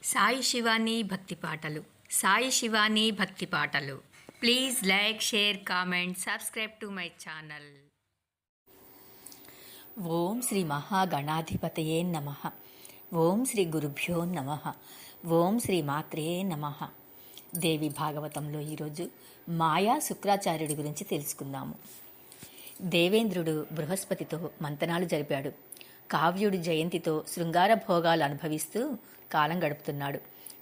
సాయి శివాని భక్తి పాటలు. సాయి శివాని భక్తి పాటలు. Please like, share, comment, subscribe to my channel. ఓం శ్రీ మహాగణాధిపతయే నమః. ఓం శ్రీ గురుభ్యో నమః. ఓం శ్రీ మాత్రే నమః. దేవి భాగవతంలో ఈరోజు మాయా శుక్రాచార్యుడి గురించి తెలుసుకుందాము. దేవేంద్రుడు బృహస్పతితో మంతనాలు జరిపాడు. కావ్యుడి జయంతితో శృంగార భోగాలు అనుభవిస్తూ కాలం గడుపుతున్నాడు.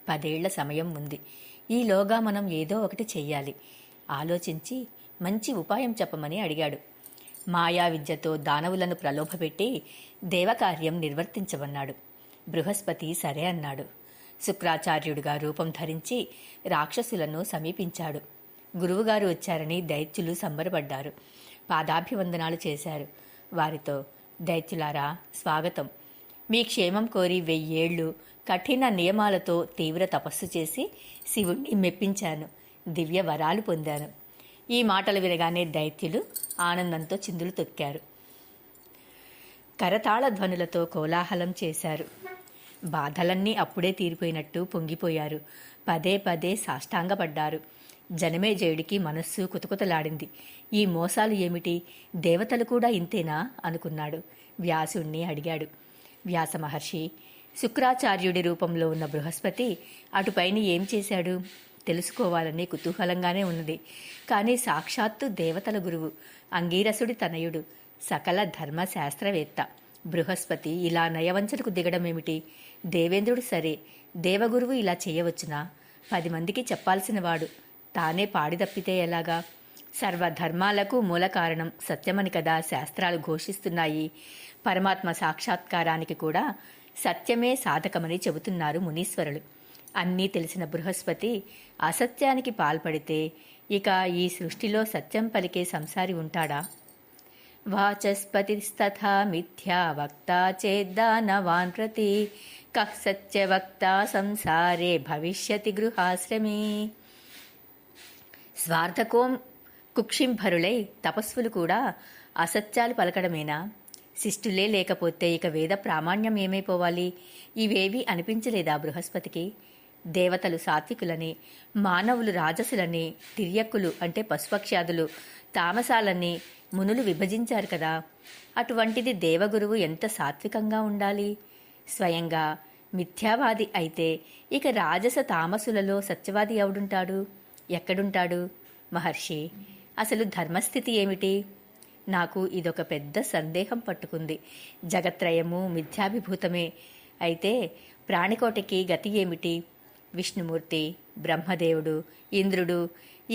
10 ఏళ్ల సమయం ఉంది. ఈలోగా మనం ఏదో ఒకటి చెయ్యాలి. ఆలోచించి మంచి ఉపాయం చెప్పమని అడిగాడు. మాయా విద్యతో దానవులను ప్రలోభపెట్టి దేవకార్యం నిర్వర్తించమన్నాడు. బృహస్పతి సరే అన్నాడు. శుక్రాచార్యుడిగా రూపం ధరించి రాక్షసులను సమీపించాడు. గురువుగారు వచ్చారని దైత్యులు సంబరపడ్డారు. పాదాభివందనాలు చేశారు. వారితో, దైత్యులారా, స్వాగతం. మీ క్షేమం కోరి 1000 ఏళ్లు కఠిన నియమాలతో తీవ్ర తపస్సు చేసి శివుణ్ణి మెప్పించాను. దివ్య వరాలు పొందాను. ఈ మాటలు వినగానే దైత్యులు ఆనందంతో చిందులు తొక్కారు. కరతాళ ధ్వనులతో కోలాహలం చేశారు. బాధలన్నీ అప్పుడే తీరిపోయినట్టు పొంగిపోయారు. పదే పదే సాష్టాంగపడ్డారు. జనమేజయుడికి మనస్సు కుతకుతలాడింది. ఈ మోసాలు ఏమిటి? దేవతలు కూడా ఇంతేనా అనుకున్నాడు. వ్యాసుణ్ణి అడిగాడు. వ్యాస మహర్షి, శుక్రాచార్యుడి రూపంలో ఉన్న బృహస్పతి అటుపైన ఏం చేశాడు? తెలుసుకోవాలని కుతూహలంగానే ఉన్నది. కానీ సాక్షాత్తు దేవతల గురువు, అంగీరసుడి తనయుడు, సకల ధర్మశాస్త్రవేత్త బృహస్పతి ఇలా నయవంచనకు దిగడమేమిటి? దేవేంద్రుడు సరే, దేవగురువు ఇలా చేయవచ్చునా? 10 మందికి చెప్పాల్సిన వాడు తానే పాడి తప్పితే ఎలాగా? సర్వధర్మాలకు మూల కారణం సత్యమని కదా శాస్త్రాలు ఘోషిస్తున్నాయి. పరమాత్మ సాక్షాత్కారానికి కూడా సత్యమే సాధకమని చెబుతున్నారు మునీశ్వరులు. అన్నీ తెలిసిన బృహస్పతి అసత్యానికి పాల్పడితే ఇక ఈ సృష్టిలో సత్యం పలికే సంసారి ఉంటాడా? వాచస్పతిస్తథా మిథ్యా వక్తా చేద్దానవాన్ ప్రతి కః సత్యవక్తా సంసారే భవిష్యతి గృహాశ్రమే. స్వార్థకోం కుక్షింభరులై తపస్సులు కూడా అసత్యాలు పలకడమేనా? శిష్టులే లేకపోతే ఇక వేద ప్రామాణ్యం ఏమైపోవాలి? ఇవేవీ అనిపించలేదా బృహస్పతికి? దేవతలు సాత్వికులని, మానవులు రాజసులని, తిర్యక్కులు అంటే పశుపక్ష్యాదులు తామసాలని మునులు విభజించారు కదా. అటువంటిది దేవగురువు ఎంత సాత్వికంగా ఉండాలి? స్వయంగా మిథ్యావాది అయితే ఇక రాజస తామసులలో సత్యవాది ఎవడుంటాడు? ఎక్కడుంటాడు? మహర్షి, అసలు ధర్మస్థితి ఏమిటి? నాకు ఇదొక పెద్ద సందేహం పట్టుకుంది. జగత్రయము మిథ్యాభిభూతమే అయితే ప్రాణికోటికి గతి ఏమిటి? విష్ణుమూర్తి, బ్రహ్మదేవుడు, ఇంద్రుడు,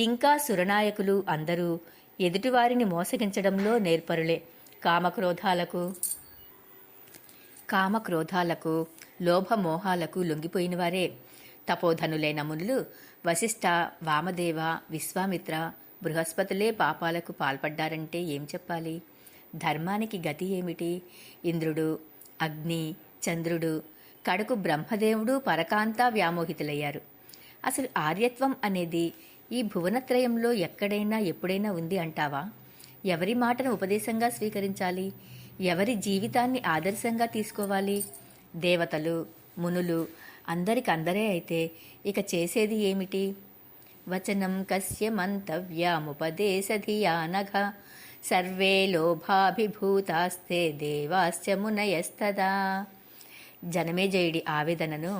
ఇంకా సురనాయకులు అందరూ ఎదుటివారిని మోసగించడంలో నేర్పరులే. కామక్రోధాలకు లోభమోహాలకు లొంగిపోయినవారే. తపోధనులైన మునులు వశిష్ఠ, వామదేవ, విశ్వామిత్ర, బృహస్పతులే పాపాలకు పాల్పడ్డారంటే ఏం చెప్పాలి? ధర్మానికి గతి ఏమిటి? ఇంద్రుడు, అగ్ని, చంద్రుడు, కడకు బ్రహ్మదేవుడు పరకాంతా వ్యామోహితులయ్యారు. అసలు ఆర్యత్వం అనేది ఈ భువనత్రయంలో ఎక్కడైనా ఎప్పుడైనా ఉంది అంటావా? ఎవరి మాటను ఉపదేశంగా స్వీకరించాలి? ఎవరి జీవితాన్ని ఆదర్శంగా తీసుకోవాలి? దేవతలు, మునులు అందరికందరే అయితే ఇక చేసేది ఏమిటి? వచనం కస్య మంతవ్యాముపదేశధియా నఘ సర్వే లోభాభిభూతాస్తే దేవాశ్చ మునయస్తదా. జనమేజయుడి ఆవేదనను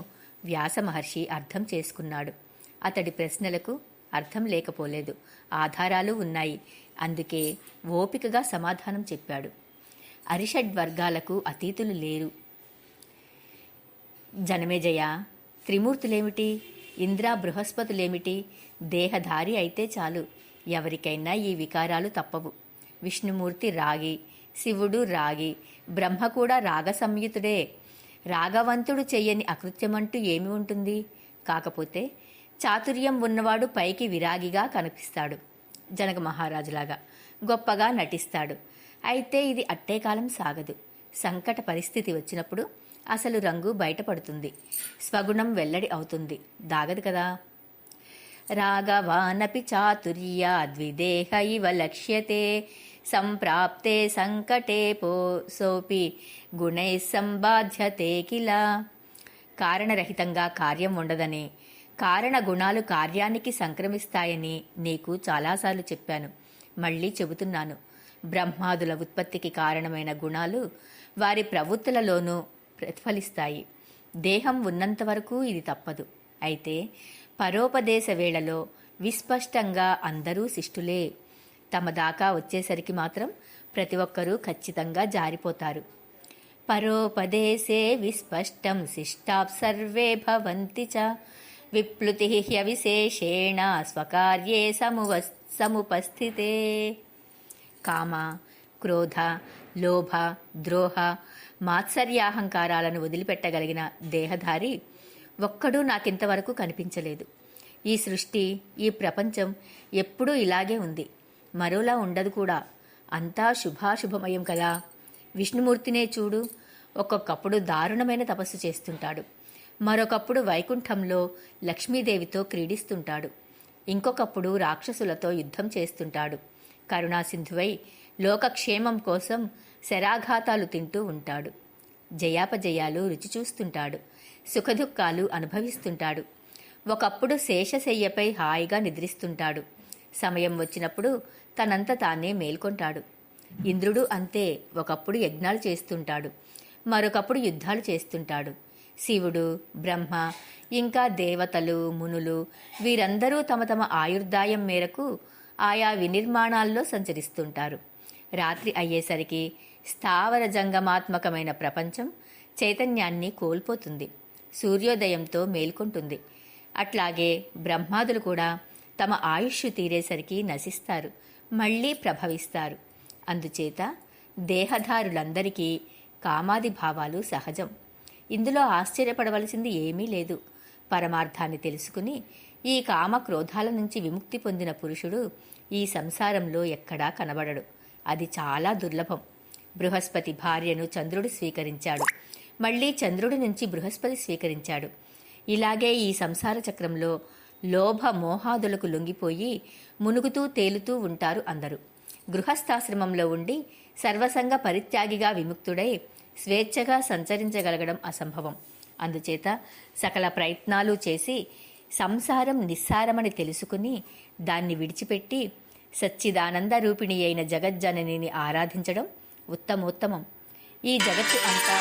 వ్యాస మహర్షి అర్థం చేసుకున్నాడు. అతడి ప్రశ్నలకు అర్థం లేకపోలేదు, ఆధారాలు ఉన్నాయి. అందుకే ఓపికగా సమాధానం చెప్పాడు. అరిషడ్వర్గాలకు అతీతులు లేరు. జనమేజయ, త్రిమూర్తులేమిటి? ఇంద్ర బృహస్పతులేమిటి? దేహధారి అయితే చాలు, ఎవరికైనా ఈ వికారాలు తప్పవు. విష్ణుమూర్తి రాగి, శివుడు రాగి, బ్రహ్మ కూడా రాగ సంయుతుడే. రాగవంతుడు చెయ్యని అకృత్యమంటూ ఏమి ఉంటుంది? కాకపోతే చాతుర్యం ఉన్నవాడు పైకి విరాగిగా కనిపిస్తాడు, జనక మహారాజులాగా గొప్పగా నటిస్తాడు. అయితే ఇది అట్టే కాలం సాగదు. సంకట పరిస్థితి వచ్చినప్పుడు అసలు రంగు బయటపడుతుంది, స్వగుణం వెల్లడి అవుతుంది, దాగదు కదా. రాఘవానపి చాతుర్యా ద్విదేహ ఇవ లక్ష్యతే సంప్రాప్తే సంకటే సోపి గుణైః సంబాధ్యతే కిల. కారణరహితంగా కార్యం ఉండదని, కారణ గుణాలు కార్యానికి సంక్రమిస్తాయని నీకు చాలాసార్లు చెప్పాను. మళ్ళీ చెబుతున్నాను. బ్రహ్మాదుల ఉత్పత్తికి కారణమైన గుణాలు వారి ప్రవృత్తులలోనూ ప్రతిఫలిస్తాయి. దేహం ఉన్నంత వరకు ఇది తప్పదు. అయితే పరోపదేశ వేళలో విస్పష్టంగా అందరూ శిష్టులే. తమ దాకా వచ్చేసరికి మాత్రం ప్రతి ఒక్కరూ ఖచ్చితంగా జారిపోతారు. పరోపదేశే విస్పష్టం శిష్టాప్ సర్వే భవంతి చ విప్లుతి హ్యవిశేషేణ స్వకార్యే సముపస్థితే. కామ, క్రోధ, లోభ, ద్రోహ, మాత్సర్యాహంకారాలను వదిలిపెట్టగలిగిన దేహధారి ఒక్కడూ నాకింతవరకు కనిపించలేదు. ఈ సృష్టి, ఈ ప్రపంచం ఎప్పుడూ ఇలాగే ఉంది, మరోలా ఉండదు కూడా. అంతా శుభాశుభమయం కదా. విష్ణుమూర్తినే చూడు, ఒక్కొక్కప్పుడు దారుణమైన తపస్సు చేస్తుంటాడు. మరొకప్పుడు వైకుంఠంలో లక్ష్మీదేవితో క్రీడిస్తుంటాడు. ఇంకొకప్పుడు రాక్షసులతో యుద్ధం చేస్తుంటాడు. కరుణాసింధువై లోకక్షేమం కోసం శరాఘాతాలు తింటూ ఉంటాడు. జయాపజయాలు రుచి చూస్తుంటాడు. సుఖదుఖాలు అనుభవిస్తుంటాడు. ఒకప్పుడు శేషశయ్యపై హాయిగా నిద్రిస్తుంటాడు. సమయం వచ్చినప్పుడు తనంత తానే మేల్కొంటాడు. ఇంద్రుడు అంతే. ఒకప్పుడు యజ్ఞాలు చేస్తుంటాడు, మరొకప్పుడు యుద్ధాలు చేస్తుంటాడు. శివుడు, బ్రహ్మ, ఇంకా దేవతలు, మునులు వీరందరూ తమ తమ ఆయుర్దాయం మేరకు ఆయా వినిర్మాణాల్లో సంచరిస్తుంటారు. రాత్రి అయ్యేసరికి స్థావర జంగమాత్మకమైన ప్రపంచం చైతన్యాన్ని కోల్పోతుంది, సూర్యోదయంతో మేల్కొంటుంది. అట్లాగే బ్రహ్మాదులు కూడా తమ ఆయుష్ తీరేసరికి నశిస్తారు, మళ్లీ ప్రభవిస్తారు. అందుచేత దేహధారులందరికీ కామాది భావాలు సహజం. ఇందులో ఆశ్చర్యపడవలసింది ఏమీ లేదు. పరమార్థాన్ని తెలుసుకుని ఈ కామ క్రోధాల నుంచి విముక్తి పొందిన పురుషుడు ఈ సంసారంలో ఎక్కడా కనబడడు. అది చాలా దుర్లభం. బృహస్పతి భార్యను చంద్రుడు స్వీకరించాడు, మళ్లీ చంద్రుడి నుంచి బృహస్పతి స్వీకరించాడు. ఇలాగే ఈ సంసార చక్రంలో లోభ మోహాదులకు లొంగిపోయి మునుగుతూ తేలుతూ ఉంటారు అందరూ. గృహస్థాశ్రమంలో ఉండి సర్వసంగ పరిత్యాగిగా విముక్తుడై స్వేచ్ఛగా సంచరించగలగడం అసంభవం. అందుచేత సకల ప్రయత్నాలు చేసి సంసారం నిస్సారమని తెలుసుకుని దాన్ని విడిచిపెట్టి సచ్చిదానంద రూపిణి అయిన జగజ్జననిని ఆరాధించడం ఉత్తమోత్తమం. ఈ జగత్తు అంతా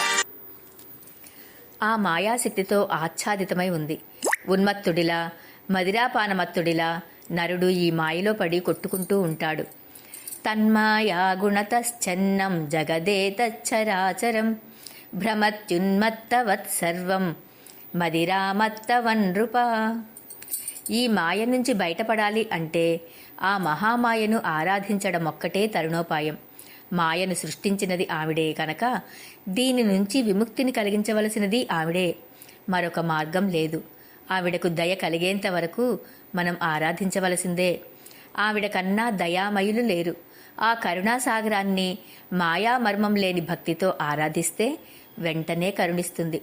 ఆ మాయాశక్తితో ఆచ్ఛాదితమై ఉంది. ఉన్మత్తుడిలా, మదిరాపానమత్తుడిలా నరుడు ఈ మాయలో పడి కొట్టుకుంటూ ఉంటాడు. తన్మాయా గుణతశ్చన్నం జగదేతచ్చరాచరం భ్రమత్యున్మత్తవత్ సర్వం మదిరామత్తవన్నృపా. ఈ మాయ నుంచి బయటపడాలి అంటే ఆ మహామాయను ఆరాధించడం ఒక్కటే తరుణోపాయం. మాయను సృష్టించినది ఆవిడే కనుక దీని నుంచి విముక్తిని కలిగించవలసినది ఆవిడే. మరొక మార్గం లేదు. ఆవిడకు దయ కలిగేంత వరకు మనం ఆరాధించవలసిందే. ఆవిడ కన్నా దయామయులు లేరు. ఆ కరుణాసాగరాన్ని మాయామర్మం లేని భక్తితో ఆరాధిస్తే వెంటనే కరుణిస్తుంది.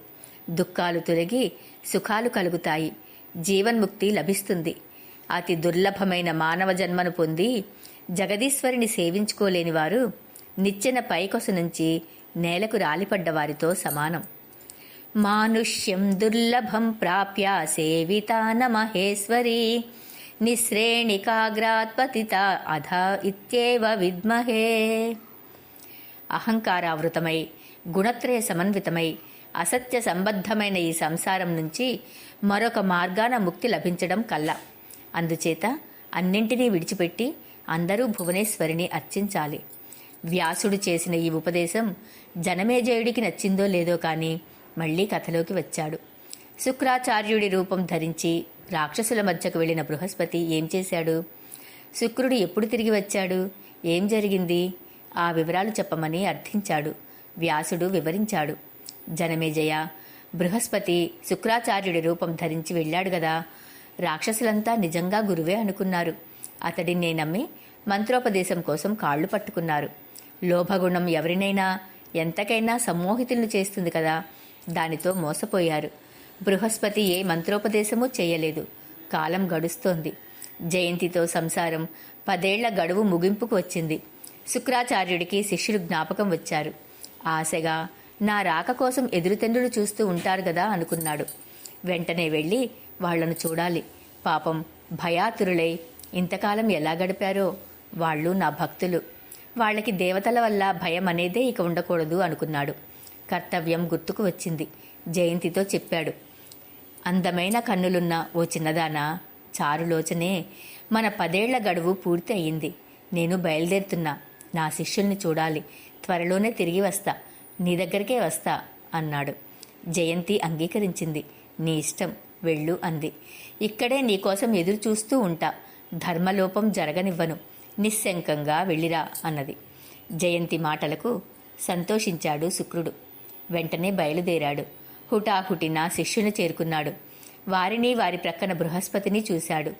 దుఃఖాలు తొలగి సుఖాలు కలుగుతాయి. జీవన్ముక్తి లభిస్తుంది. అతి దుర్లభమైన మానవ జన్మను పొంది జగదీశ్వరిని సేవించుకోలేని వారు నిచ్చెన పైకొస నుంచి నేలకు రాలిపడ్డవారితో సమానం. మానుష్యం దుర్లభం ప్రాప్య సేవితాన మహేశ్వరీ నిశ్రేణికాగ్రాత్పతిత అధ ఇత్యేవ విద్మహే. అహంకారావృతమై గుణత్రయ సమన్వితమై అసత్య సంబద్ధమైన ఈ సంసారం నుంచి మరొక మార్గాన ముక్తి లభించడం కల్లా. అందుచేత అన్నింటినీ విడిచిపెట్టి అందరూ భువనేశ్వరిని అర్చించాలి. వ్యాసుడు చేసిన ఈ ఉపదేశం జనమేజయుడికి నచ్చిందో లేదో కానీ మళ్లీ కథలోకి వచ్చాడు. శుక్రాచార్యుడి రూపం ధరించి రాక్షసుల మధ్యకు వెళ్లిన బృహస్పతి ఏం చేశాడు? శుక్రుడు ఎప్పుడు తిరిగి వచ్చాడు? ఏం జరిగింది? ఆ వివరాలు చెప్పమని అర్థించాడు. వ్యాసుడు వివరించాడు. జనమేజయ, బృహస్పతి శుక్రాచార్యుడి రూపం ధరించి వెళ్ళాడు గదా. రాక్షసులంతా నిజంగా గురువే అనుకున్నారు. అతడిని నమ్మి మంత్రోపదేశం కోసం కాళ్లు పట్టుకున్నారు. లోభగుణం ఎవరినైనా ఎంతకైనా సమ్మోహితులను చేస్తుంది కదా. దానితో మోసపోయారు. బృహస్పతి ఏ మంత్రోపదేశమూ చేయలేదు. కాలం గడుస్తోంది. జయంతితో సంసారం 10 ఏళ్ల గడువు ముగింపుకు వచ్చింది. శుక్రాచార్యుడికి శిష్యులు జ్ఞాపకం వచ్చారు. ఆశగా నా రాక కోసం ఎదురుతెండులు చూస్తూ ఉంటారు గదా అనుకున్నాడు. వెంటనే వెళ్ళి వాళ్లను చూడాలి. పాపం భయాతురులై ఇంతకాలం ఎలా గడిపారో. వాళ్ళు నా భక్తులు. వాళ్ళకి దేవతల వల్ల భయం అనేదే ఇక ఉండకూడదు అనుకున్నాడు. కర్తవ్యం గుర్తుకు వచ్చింది. జయంతితో చెప్పాడు. అందమైన కన్నులున్న ఓ చిన్నదానా, చారులోచనే, మన 10 ఏళ్ల గడువు పూర్తి అయ్యింది. నేను బయలుదేరుతున్నా. నా శిష్యుల్ని చూడాలి. త్వరలోనే తిరిగి వస్తా. నీ దగ్గరికే వస్తా అన్నాడు. జయంతి అంగీకరించింది. నీ ఇష్టం, వెళ్ళు అంది. ఇక్కడే నీకోసం ఎదురు చూస్తూ ఉంటా. ధర్మలోపం జరగనివ్వను. నిశ్శంకంగా వెళ్ళిరా అన్నది. జయంతి మాటలకు సంతోషించాడు శుక్రుడు. వెంటనే బయలుదేరాడు. హుటాహుటిన శిష్యుని చేరుకున్నాడు. వారిని, వారి ప్రక్కన బృహస్పతిని చూశాడు.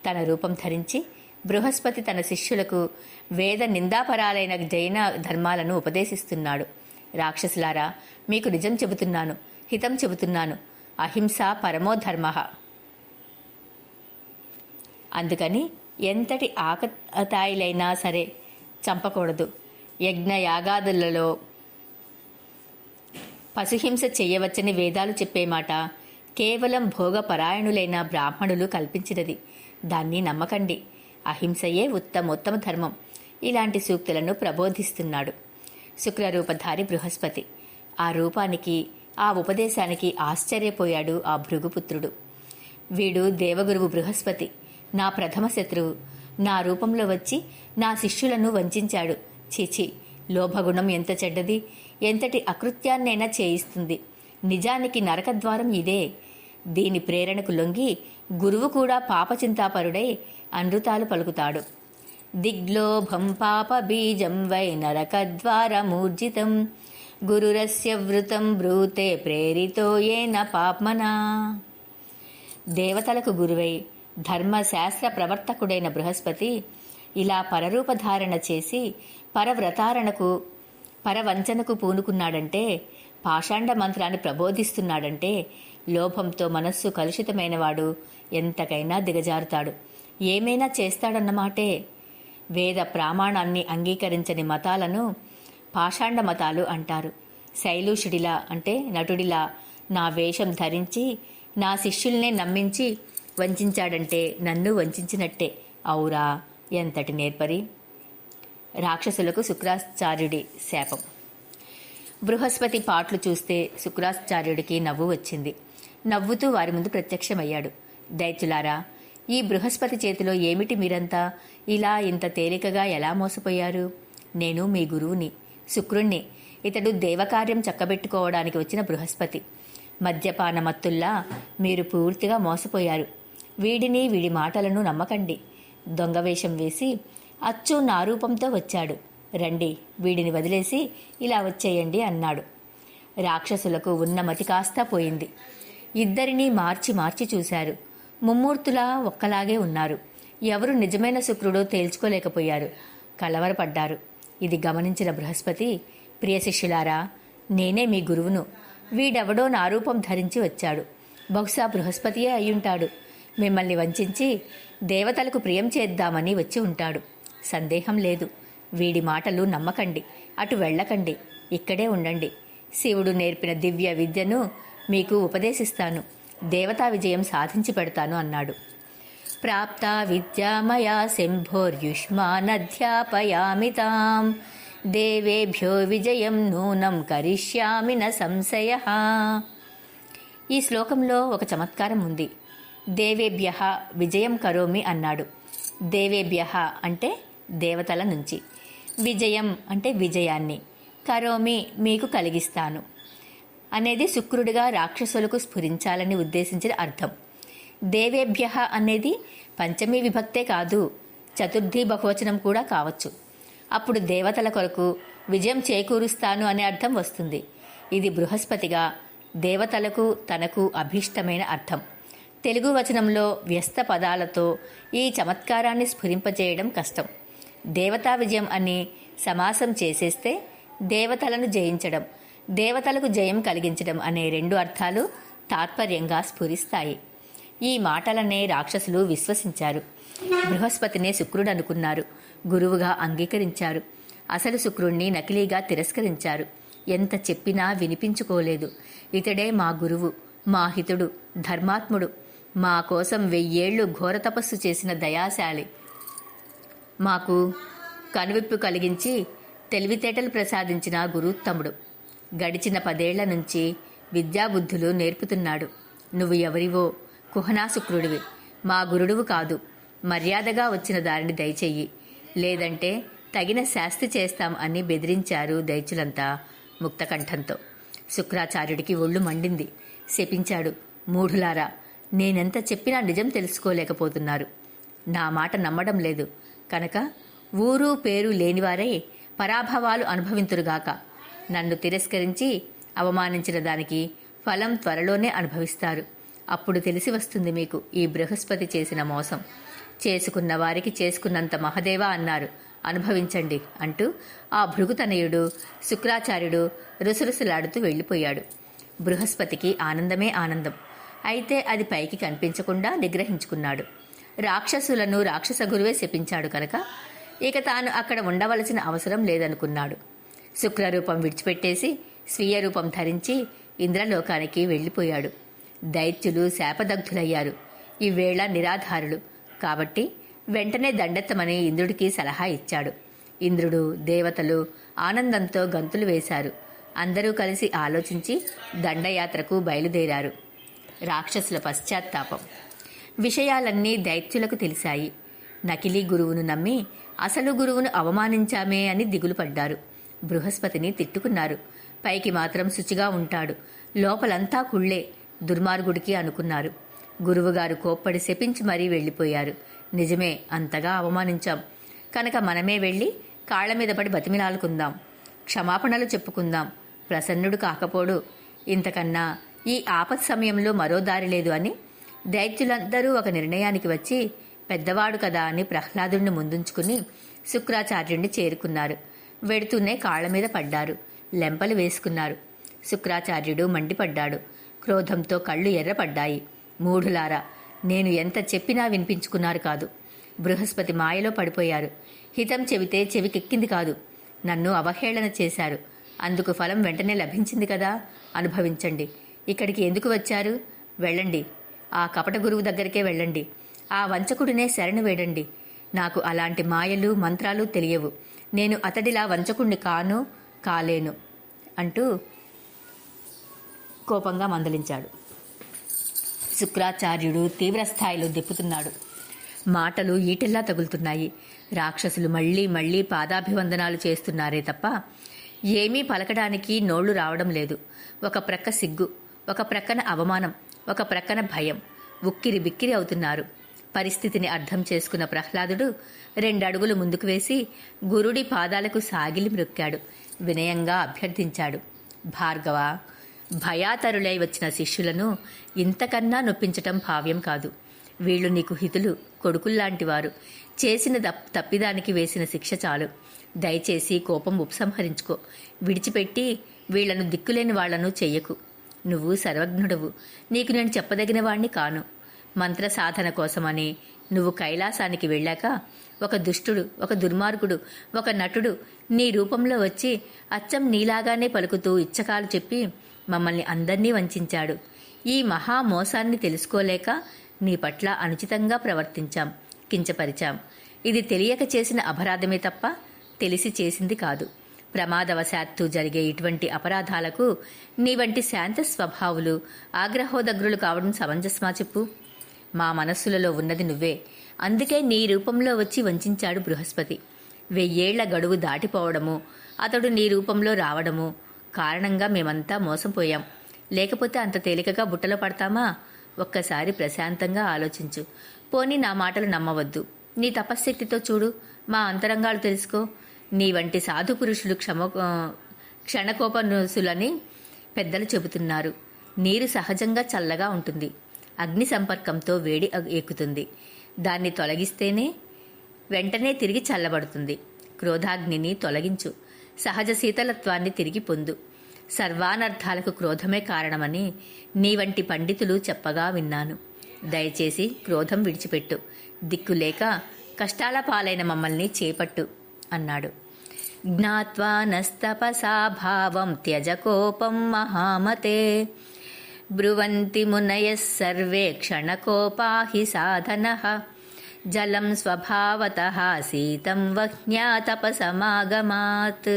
తన రూపం ధరించి బృహస్పతి తన శిష్యులకు వేద నిందాపరాలైన జైన ధర్మాలను ఉపదేశిస్తున్నాడు. రాక్షసులారా, మీకు నిజం చెబుతున్నాను, హితం చెబుతున్నాను. అహింస పరమోధర్మ. అందుకని ఎంతటి ఆకతాయిలైనా సరే చంపకూడదు. యజ్ఞయాగాదులలో పశుహింస చెయ్యవచ్చని వేదాలు చెప్పే మాట కేవలం భోగపరాయణులైన బ్రాహ్మణులు కల్పించినది. దాన్ని నమ్మకండి. అహింసయే ఉత్తమోత్తమ ధర్మం. ఇలాంటి సూక్తులను ప్రబోధిస్తున్నాడు శుక్రరూపధారి బృహస్పతి. ఆ రూపానికి, ఆ ఉపదేశానికి ఆశ్చర్యపోయాడు ఆ భృగుపుత్రుడు. వీడు దేవగురువు బృహస్పతి, నా ప్రథమ శత్రువు. నా రూపంలో వచ్చి నా శిష్యులను వంచాడు. చీచి, లోభగుణం ఎంత చెడ్డది! ఎంతటి అకృత్యాన్నైనా చేయిస్తుంది. నిజానికి నరకద్వారం ఇదే. దీని ప్రేరణకు లొంగి గురువు కూడా పాపచింతాపరుడై అనృతాలు పలుకుతాడు. దిగ్లోభం పాప బీజం వై నరకద్వారమూర్జితం గురురస్య వృతం బ్రూతే ప్రేరితో ఏన పాప్మనా. దేవతలకు గురువై ధర్మశాస్త్ర ప్రవర్తకుడైన బృహస్పతి ఇలా పరరూపధారణ చేసి పరవంచనకు పూనుకున్నాడంటే, పాషాండ మంత్రాన్ని ప్రబోధిస్తున్నాడంటే, లోభంతో మనస్సు కలుషితమైనవాడు ఎంతకైనా దిగజారుతాడు. ఏమైనా చేస్తాడన్నమాటే. వేద ప్రామాణాన్ని అంగీకరించని మతాలను పాషాండ మతాలు అంటారు. శైలూషుడిలా అంటే నటుడిలా నా వేషం ధరించి నా శిష్యుల్నే నమ్మించి వంచాడంటే నన్ను వంచినట్టే. ఔరా, ఎంతటి నేర్పరి! రాక్షసులకు శుక్రాచార్యుడి శాపం. బృహస్పతి పాట్లు చూస్తే శుక్రాచార్యుడికి నవ్వు వచ్చింది. నవ్వుతూ వారి ముందు ప్రత్యక్షమయ్యాడు. దైత్యులారా, ఈ బృహస్పతి చేతిలో ఏమిటి మీరంతా ఇలా ఇంత తేలికగా ఎలా మోసపోయారు? నేను మీ గురువుని, శుక్రుణ్ణి. ఇతడు దేవకార్యం చక్కబెట్టుకోవడానికి వచ్చిన బృహస్పతి. మద్యపాన మత్తుల్లా మీరు పూర్తిగా మోసపోయారు. వీడిని, వీడి మాటలను నమ్మకండి. దొంగవేషం వేసి అచ్చు నా రూపంతో వచ్చాడు. రండి, వీడిని వదిలేసి ఇలా వచ్చేయండి అన్నాడు. రాక్షసులకు ఉన్నమతి కాస్తా పోయింది. ఇద్దరినీ మార్చి మార్చి చూశారు. ముమ్మూర్తులా ఒక్కలాగే ఉన్నారు. ఎవరు నిజమైన శుక్రుడో తేల్చుకోలేకపోయారు. కలవరపడ్డారు. ఇది గమనించిన బృహస్పతి, ప్రియ శిష్యులారా, నేనే మీ గురువును. వీడెవడో నా రూపం ధరించి వచ్చాడు. బహుశా బృహస్పతియే అయ్యుంటాడు. మిమ్మల్ని వంచించి దేవతలకు ప్రియం చేద్దామని వచ్చి ఉంటాడు. సందేహం లేదు. వీడి మాటలు నమ్మకండి. అటు వెళ్ళకండి. ఇక్కడే ఉండండి. శివుడు నేర్పిన దివ్య విద్యను మీకు ఉపదేశిస్తాను. దేవతా విజయం సాధించి పెడతాను అన్నాడు. ప్రాప్త విద్యామయా శంభోర్యుష్మానధ్యాపయామి తాం దేవేభ్యో విజయం నూనం కరిష్యామి న సంశయః. ఈ శ్లోకంలో ఒక చమత్కారం ఉంది. దేవేభ్య విజయం కరోమి అన్నాడు. దేవేభ్య అంటే దేవతల నుంచి, విజయం అంటే విజయాన్ని, కరోమి మీకు కలిగిస్తాను అనేది శుక్రుడిగా రాక్షసులకు స్ఫురించాలని ఉద్దేశించిన అర్థం. దేవేభ్య అనేది పంచమీ విభక్తే కాదు, చతుర్థీ బహువచనం కూడా కావచ్చు. అప్పుడు దేవతల కొరకు విజయం చేకూరుస్తాను అనే అర్థం వస్తుంది. ఇది బృహస్పతిగా దేవతలకు తనకు అభీష్టమైన అర్థం. తెలుగు వచనంలో వ్యస్త పదాలతో ఈ చమత్కారాన్ని స్ఫురింపజేయడం కష్టం. దేవతా విజయం అని సమాసం చేసేస్తే దేవతలను జయించడం, దేవతలకు జయం కలిగించడం అనే 2 అర్థాలు తాత్పర్యంగా స్ఫురిస్తాయి. ఈ మాటలనే రాక్షసులు విశ్వసించారు. బృహస్పతినే శుక్రుడు అనుకున్నారు. గురువుగా అంగీకరించారు. అసలు శుక్రుణ్ణి నకిలీగా తిరస్కరించారు. ఎంత చెప్పినా వినిపించుకోలేదు. ఇతడే మా గురువు, మా హితుడు, ధర్మాత్ముడు, మా కోసం 1000 ఏళ్లు ఘోర తపస్సు చేసిన దయాశాలి, మాకు కనువిప్పు కలిగించి తెలివితేటలు ప్రసాదించిన గురుత్తముడు. గడిచిన 10 ఏళ్ల నుంచి విద్యాబుద్ధులు నేర్పుతున్నాడు. నువ్వు ఎవరివో, కుహనాశుక్రుడివి, మా గురుడువు కాదు. మర్యాదగా వచ్చిన దారిని దయచెయ్యి, లేదంటే తగిన శాస్తి చేస్తాం అని బెదిరించారు దైత్యులంతా ముక్తకంఠంతో. శుక్రాచార్యుడికి ఒళ్ళు మండింది. శపించాడు, మూఢులారా, నేనెంత చెప్పినా నిజం తెలుసుకోలేకపోతున్నారు. నా మాట నమ్మడం లేదు కనుక ఊరు పేరు లేనివారై పరాభవాలు అనుభవింతురుగాక. నన్ను తిరస్కరించి అవమానించిన దానికి ఫలం త్వరలోనే అనుభవిస్తారు. అప్పుడు తెలిసి వస్తుంది మీకు ఈ బృహస్పతి చేసిన మోసం. చేసుకున్న వారికి చేసుకున్నంత మహదేవా అన్నారు, అనుభవించండి అంటూ ఆ భృగుతనయుడు శుక్రాచార్యుడు రుసరుసలాడుతూ వెళ్ళిపోయాడు. బృహస్పతికి ఆనందమే ఆనందం. అయితే అది పైకి కనిపించకుండా నిగ్రహించుకున్నాడు. రాక్షసులను రాక్షస గురువే శపించాడు కనుక ఇక తాను అక్కడ ఉండవలసిన అవసరం లేదనుకున్నాడు. శుక్రరూపం విడిచిపెట్టేసి స్వీయ రూపం ధరించి ఇంద్రలోకానికి వెళ్ళిపోయాడు. దైత్యులు శాపదగ్ధులయ్యారు. ఈవేళ నిరాధారులు కాబట్టి వెంటనే దండెత్తమని ఇంద్రుడికి సలహా ఇచ్చాడు. ఇంద్రుడు, దేవతలు ఆనందంతో గంతులు వేశారు. అందరూ కలిసి ఆలోచించి దండయాత్రకు బయలుదేరారు. రాక్షసుల పశ్చాత్తాపం. విషయాలన్నీ దైత్యులకు తెలిసాయి. నకిలీ గురువును నమ్మి అసలు గురువును అవమానించామే అని దిగులు పడ్డారు. బృహస్పతిని తిట్టుకున్నారు. పైకి మాత్రం శుచిగా ఉంటాడు, లోపలంతా కుళ్ళే, దుర్మార్గుడికి అనుకున్నారు. గురువుగారు కోప్పడి శపించి మరీ వెళ్ళిపోయారు. నిజమే, అంతగా అవమానించాం కనుక మనమే వెళ్ళి కాళ్ల మీద పడి బతిమిలాలుకుందాం, క్షమాపణలు చెప్పుకుందాం. ప్రసన్నుడు కాకపోడు. ఇంతకన్నా ఈ ఆపత్ సమయంలో మరో దారి లేదు అని దైత్యులందరూ ఒక నిర్ణయానికి వచ్చి పెద్దవాడు కదా అని ప్రహ్లాదుడిని ముందుంచుకుని శుక్రాచార్యుడిని చేరుకున్నారు. వెడుతూనే కాళ్ల మీద పడ్డారు, లెంపలు వేసుకున్నారు. శుక్రాచార్యుడు మండిపడ్డాడు. క్రోధంతో కళ్ళు ఎర్రపడ్డాయి. మూఢులారా, నేను ఎంత చెప్పినా వినిపించుకున్నారు కాదు. బృహస్పతి మాయలో పడిపోయారు. హితం చెబితే చెవికెక్కింది కాదు. నన్ను అవహేళన చేశారు. అందుకు ఫలం వెంటనే లభించింది కదా, అనుభవించండి. ఇక్కడికి ఎందుకు వచ్చారు? వెళ్ళండి, ఆ కపట గురువు దగ్గరికే వెళ్ళండి. ఆ వంచకుడినే శరణు వేడండి. నాకు అలాంటి మాయలు మంత్రాలు తెలియవు. నేను అతడిలా వంచకుణ్ణి కాను, కాలేను అంటూ కోపంగా మందలించాడు. శుక్రాచార్యుడు తీవ్రస్థాయిలో దిప్పుతున్నాడు. మాటలు ఈటెల్లా తగులుతున్నాయి. రాక్షసులు మళ్లీ మళ్లీ పాదాభివందనాలు చేస్తున్నారే తప్ప ఏమీ పలకడానికి నోళ్లు రావడం లేదు. ఒక ప్రక్క సిగ్గు, ఒక ప్రక్కన అవమానం, ఒక ప్రక్కన భయం. ఉక్కిరి బిక్కిరి అవుతున్నారు. పరిస్థితిని అర్థం చేసుకున్న ప్రహ్లాదుడు 2 అడుగులు ముందుకు వేసి గురుడి పాదాలకు సాగిలి మ్రొక్కాడు. వినయంగా అభ్యర్థించాడు, భార్గవ, భయాతరులై వచ్చిన శిష్యులను ఇంతకన్నా నొప్పించటం భావ్యం కాదు. వీళ్లు నీకు హితులు, కొడుకుల్లాంటివారు. చేసిన తప్పిదానికి వేసిన శిక్ష చాలు. దయచేసి కోపం ఉపసంహరించుకో. విడిచిపెట్టి వీళ్లను దిక్కులేని వాళ్లను చెయ్యకు. నువ్వు సర్వజ్ఞుడవు. నీకు నేను చెప్పదగిన వాణ్ణి కాను. మంత్ర సాధన కోసమని నువ్వు కైలాసానికి వెళ్ళాక ఒక దుష్టుడు, ఒక దుర్మార్గుడు, ఒక నటుడు నీ రూపంలో వచ్చి అచ్చం నీలాగానే పలుకుతూ ఇచ్చకాలు చెప్పి మమ్మల్ని అందర్నీ వంచాడు. ఈ మహా మోసాన్ని తెలుసుకోలేక నీ పట్ల అనుచితంగా ప్రవర్తించాం, కించపరిచాం. ఇది తెలియక చేసిన అపరాధమే తప్ప తెలిసి చేసింది కాదు. ప్రమాదవశాత్తు జరిగే ఇటువంటి అపరాధాలకు నీ వంటి శాంత స్వభావులు ఆగ్రహోదగ్రులు కావడం సమంజసమా చెప్పు? మా మనస్సులలో ఉన్నది నువ్వే. అందుకే నీ రూపంలో వచ్చి వంచాడు బృహస్పతి. 1000 ఏళ్ల గడువు దాటిపోవడము, అతడు నీ రూపంలో రావడము కారణంగా మేమంతా మోసపోయాం. లేకపోతే అంత తేలికగా బుట్టలో పడతామా? ఒక్కసారి ప్రశాంతంగా ఆలోచించు. పోనీ నా మాటలు నమ్మవద్దు. నీ తపశ్శక్తితో చూడు, మా అంతరంగాలు తెలుసుకో. నీ వంటి సాధు పురుషులు క్షణకోపనుసులని పెద్దలు చెబుతున్నారు. నీరు సహజంగా చల్లగా ఉంటుంది. అగ్ని సంపర్కంతో వేడి ఎక్కుతుంది. దాన్ని తొలగిస్తేనే వెంటనే తిరిగి చల్లబడుతుంది. క్రోధాగ్నిని తొలగించు. సహజ శీతలత్వాన్ని తిరిగి పొందు. సర్వానర్థాలకు క్రోధమే కారణమని నీ వంటి పండితులు చెప్పగా విన్నాను. దయచేసి క్రోధం విడిచిపెట్టు. దిక్కులేక కష్టాల పాలైన మమ్మల్ని చేపట్టు అన్నాడు. జ్ఞాత్వా నస్తపసా భావం త్యజ కోపం మహామతే. బ్రువంతి మునయః సర్వే క్షణకోపా హి సాధనః. జలం స్వభావతః శీతం వహ్న్యా తపసమాగమాత్.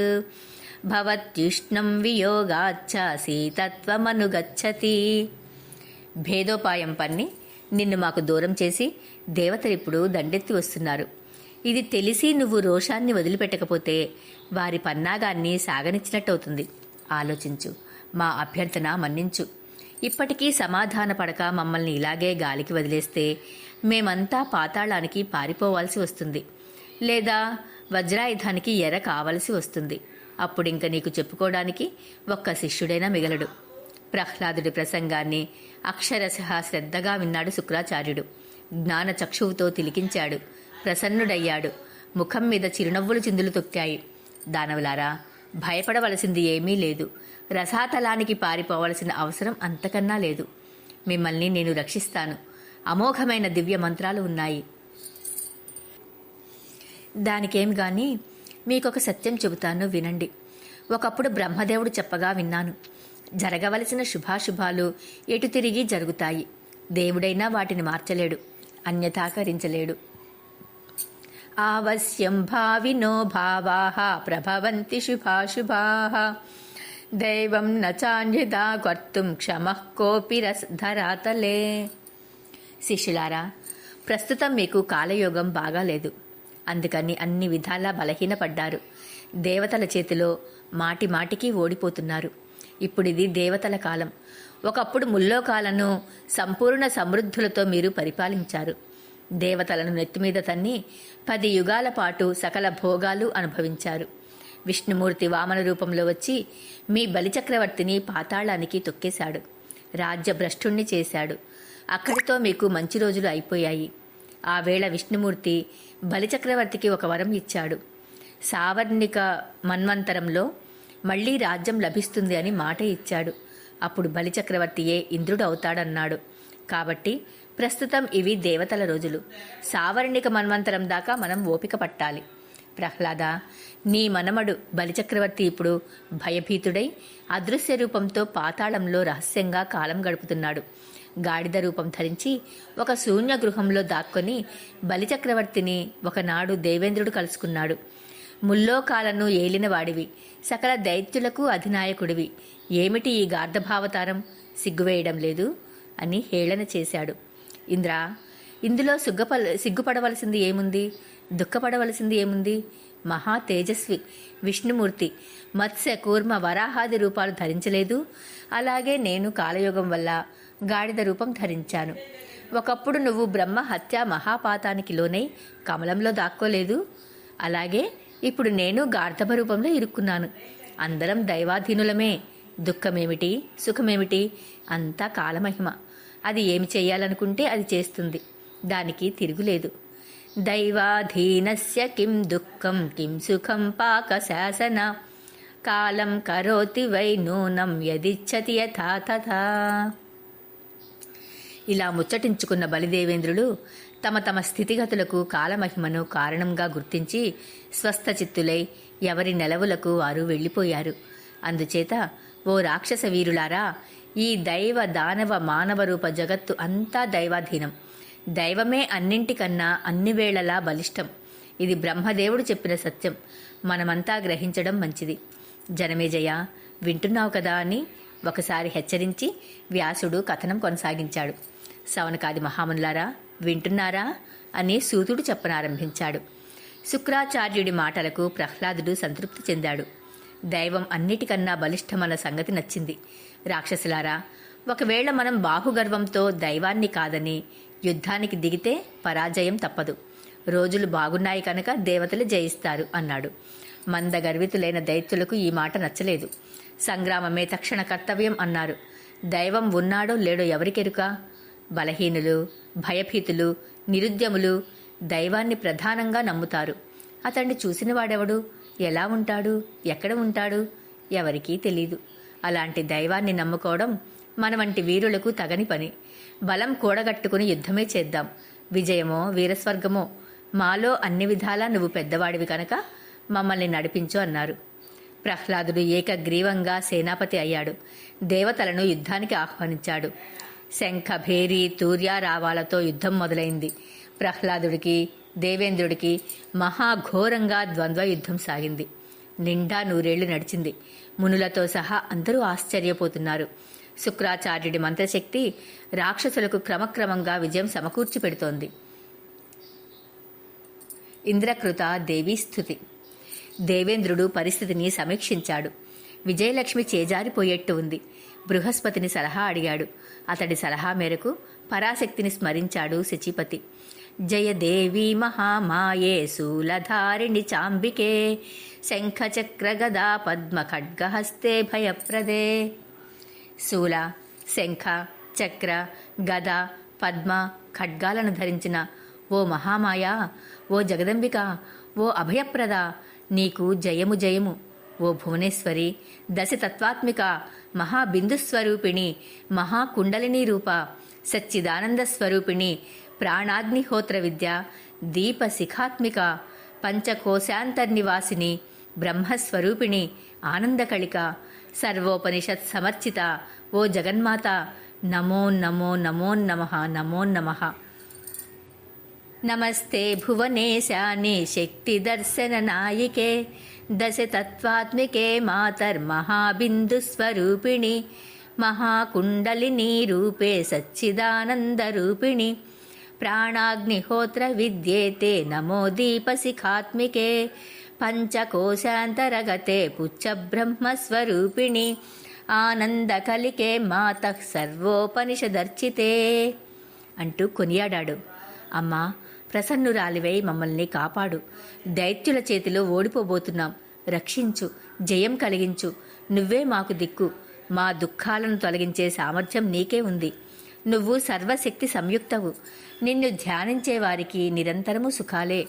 భవత్యుష్ణం వియోగాచ్చ శీతత్వమనుగచ్చతి. భేదోపాయం పన్ని నిన్ను మాకు దూరం చేసి దేవతలిప్పుడు దండెత్తి వస్తున్నారు. ఇది తెలిసి నువ్వు రోషాన్ని వదిలిపెట్టకపోతే వారి పన్నాగాన్ని సాగనిచ్చినట్టవుతుంది. ఆలోచించు, మా అభ్యర్థన మన్నించు. ఇప్పటికీ సమాధాన పడక మమ్మల్ని ఇలాగే గాలికి వదిలేస్తే మేమంతా పాతాళానికి పారిపోవాల్సి వస్తుంది, లేదా వజ్రాయుధానికి ఎర కావలసి వస్తుంది. అప్పుడింక నీకు చెప్పుకోవడానికి ఒక్క శిష్యుడైనా మిగలడు. ప్రహ్లాదుడి ప్రసంగాన్ని అక్షరశః శ్రద్ధగా విన్నాడు శుక్రాచార్యుడు. జ్ఞాన చక్షువుతో తిలికించాడు, ప్రసన్నుడయ్యాడు. ముఖం మీద చిరునవ్వులు చిందులు తొక్కాయి. దానవులారా, భయపడవలసింది ఏమీ లేదు. రసాతలానికి పారిపోవలసిన అవసరం అంతకన్నా లేదు. మిమ్మల్ని నేను రక్షిస్తాను. అమోఘమైన దివ్య మంత్రాలు ఉన్నాయి. దానికేం గాని మీకొక సత్యం చెబుతాను, వినండి. ఒకప్పుడు బ్రహ్మదేవుడు చెప్పగా విన్నాను. జరగవలసిన శుభాశుభాలు ఎటు తిరిగి జరుగుతాయి. దేవుడైనా వాటిని మార్చలేడు, అన్యథాకరించలేడు. ఆవశ్యం భావినో భావాః ప్రభవంతి శుభాశుభాః. దైవం న చాన్యదా కర్తుం క్షమః కోపి ధరాతలే. శిష్యులారా, ప్రస్తుతం మీకు కాలయోగం బాగాలేదు. అందుకని అన్ని విధాలా బలహీనపడ్డారు. దేవతల చేతిలో మాటి మాటికి ఓడిపోతున్నారు. ఇప్పుడిది దేవతల కాలం. ఒకప్పుడు ముల్లోకాలను సంపూర్ణ సమృద్ధులతో మీరు పరిపాలించారు. దేవతలను నెత్తిమీద తన్ని 10 యుగాల పాటు సకల భోగాలు అనుభవించారు. విష్ణుమూర్తి వామన రూపంలో వచ్చి మీ బలిచక్రవర్తిని పాతాళానికి తొక్కేశాడు. రాజ్యభ్రష్టుణ్ణి చేశాడు. అక్కడితో మీకు మంచి రోజులు అయిపోయాయి. ఆ వేళ విష్ణుమూర్తి బలిచక్రవర్తికి ఒక వరం ఇచ్చాడు. సావర్ణిక మన్వంతరంలో మళ్లీ రాజ్యం లభిస్తుంది అని మాట ఇచ్చాడు. అప్పుడు బలిచక్రవర్తియే ఇంద్రుడు అవుతాడన్నాడు. కాబట్టి ప్రస్తుతం ఇవి దేవతల రోజులు. సావర్ణిక మన్వంతరం దాకా మనం ఓపిక పట్టాలి. ప్రహ్లాద, నీ మనమడు బలిచక్రవర్తి ఇప్పుడు భయభీతుడై అదృశ్య రూపంతో పాతాళంలో రహస్యంగా కాలం గడుపుతున్నాడు. గాడిద రూపం ధరించి ఒక శూన్య గృహంలో దాక్కొని బలిచక్రవర్తిని ఒకనాడు దేవేంద్రుడు కలుసుకున్నాడు. ముల్లోకాలను ఏలినవాడివి, సకల దైత్యులకు అధినాయకుడివి, ఏమిటి ఈ గార్ధభావతారం? సిగ్గువేయడం లేదు అని హేళన చేశాడు. ఇంద్ర, ఇందులో సిగ్గుపడవలసింది ఏముంది? దుఃఖపడవలసింది ఏముంది? మహా తేజస్వి విష్ణుమూర్తి మత్స్య కూర్మ వరాహాది రూపాలు ధరించలేదు. అలాగే నేను కాలయోగం వల్ల గాడిద రూపం ధరించాను. ఒకప్పుడు నువ్వు బ్రహ్మ హత్య మహాపాతానికి లోనై కమలంలో దాక్కోలేదు. అలాగే ఇప్పుడు నేను గార్ధభ రూపంలో ఇరుక్కున్నాను. అందరం దైవాధీనులమే. దుఃఖమేమిటి, సుఖమేమిటి? అంతా కాలమహిమ. అది ఏమి చెయ్యాలనుకుంటే అది చేస్తుంది. దానికి తిరుగులేదు. దైవాధీనస్య కిం దుఃఖం కిం సుఖం పాక శాసన. కాలం కరోతి వై నూనం యదిచ్చతి యథా తథా. ఇలా ముచ్చటించుకున్న బలిదేవేంద్రులు తమ తమ స్థితిగతులకు కాలమహిమను కారణంగా గుర్తించి స్వస్థచిత్తులై ఎవరి నెలవులకు వారు వెళ్ళిపోయారు. అందుచేత ఓ రాక్షస వీరులారా, ఈ దైవ దానవ మానవ రూప జగత్తు అంతా దైవాధీనం. దైవమే అన్నింటికన్నా అన్ని వేళలా బలిష్టం. ఇది బ్రహ్మదేవుడు చెప్పిన సత్యం. మనమంతా గ్రహించడం మంచిది. జనమేజయ, వింటున్నావు కదా అని ఒకసారి హెచ్చరించి వ్యాసుడు కథనం కొనసాగించాడు. సవనకాది మహామునులారా, వింటున్నారా అని సూతుడు చెప్పనారంభించాడు. శుక్రాచార్యుడి మాటలకు ప్రహ్లాదుడు సంతృప్తి చెందాడు. దైవం అన్నిటికన్నా బలిష్టమన్న సంగతి నచ్చింది. రాక్షసులారా, ఒకవేళ మనం బాహుగర్వంతో దైవాన్ని కాదని యుద్ధానికి దిగితే పరాజయం తప్పదు. రోజులు బాగున్నాయి కనుక దేవతలు జయిస్తారు అన్నాడు. మందగర్వితులైన దైత్యులకు ఈ మాట నచ్చలేదు. సంగ్రామమే తక్షణ కర్తవ్యం అన్నారు. దైవం ఉన్నాడో లేడో ఎవరికెరుక? బలహీనులు, భయభీతులు, నిరుద్యములు దైవాన్ని ప్రధానంగా నమ్ముతారు. అతన్ని చూసినవాడెవడు? ఎలా ఉంటాడు? ఎక్కడ ఉంటాడు? ఎవరికీ తెలీదు. అలాంటి దైవాన్ని నమ్ముకోవడం మన వంటి వీరులకు తగని పని. బలం కూడగట్టుకుని యుద్ధమే చేద్దాం. విజయమో వీరస్వర్గమో మాలో అన్ని విధాలా నువ్వు పెద్దవాడివి కనుక మమ్మల్ని నడిపించు అన్నారు. ప్రహ్లాదుడు ఏకగ్రీవంగా సేనాపతి అయ్యాడు. దేవతలను యుద్ధానికి ఆహ్వానించాడు. శంఖ, భేరి, తూర్యారావాలతో యుద్ధం మొదలైంది. ప్రహ్లాదుడికి దేవేంద్రుడికి మహాఘోరంగా ద్వంద్వ యుద్ధం సాగింది. నిండా 100 నడిచింది. మునులతో సహా అందరూ ఆశ్చర్యపోతున్నారు. శుక్రాచార్యుడి మంత్రశక్తి రాక్షసులకు క్రమక్రమంగా విజయం సమకూర్చి పెడుతోంది. ఇంద్రకృత దేవీ స్తుతి. దేవేంద్రుడు పరిస్థితిని సమీక్షించాడు. విజయలక్ష్మి చేజారిపోయేట్టు ఉంది. బృహస్పతిని సలహా అడిగాడు. అతడి సలహా మేరకు పరాశక్తిని స్మరించాడు శచీపతి. జయదేవి మహామాయే శూలధారిణి చాంబికే శంఖచక్ర గదా పద్మ ఖడ్గహస్తే భయప్రదే. శూల, శంఖ, చక్ర, గద, పద్మ, ఖడ్గాలను ధరించిన ఓ మహామాయ, ఓ జగదంబిక, ఓ అభయప్రద, నీకు జయము జయము. ఓ భువనేశ్వరి, దశతత్వాత్మిక, మహాబిందుస్వరూపిణి, మహాకుండలినీ రూప, సచ్చిదానంద స్వరూపిణి, ప్రాణాగ్నిహోత్ర విద్య, దీప శిఖాత్మిక, పంచకోశాంతర్నివాసిని, బ్రహ్మస్వరూపిణి, ఆనందకళిక, సర్వోపనిషత్ సమర్చిత, ఓ జగన్మాత, నమో నమో నమో నమః నమో నమః. నమస్తే భువనేశాని శక్తి దర్శన నాయికే దశతత్వాత్మికే మాతర్మహాబిందుస్వరూపిణి మహాకుండలినీ రూపే సచ్చిదానందరూపిణి ప్రాణాగ్నిహోత్ర విద్యేతే నమో దీపశిఖాత్మికే పంచకోశాంతరగతే పుచ్చబ్రహ్మస్వరూపిణి ఆనందకలికే మాతః సర్వోపనిషదర్చితే అంటూ కొనియాడాడు. అమ్మా, ప్రసన్నురాలివై మమ్మల్ని కాపాడు. దైత్యుల చేతిలో ఓడిపోబోతున్నాం. రక్షించు, జయం కలిగించు. నువ్వే మాకు దిక్కు. మా దుఃఖాలను తొలగించే సామర్థ్యం నీకే ఉంది. నువ్వు సర్వశక్తి సంయుక్తవు. నిన్ను ధ్యానించే వారికి నిరంతరము సుఖాలే,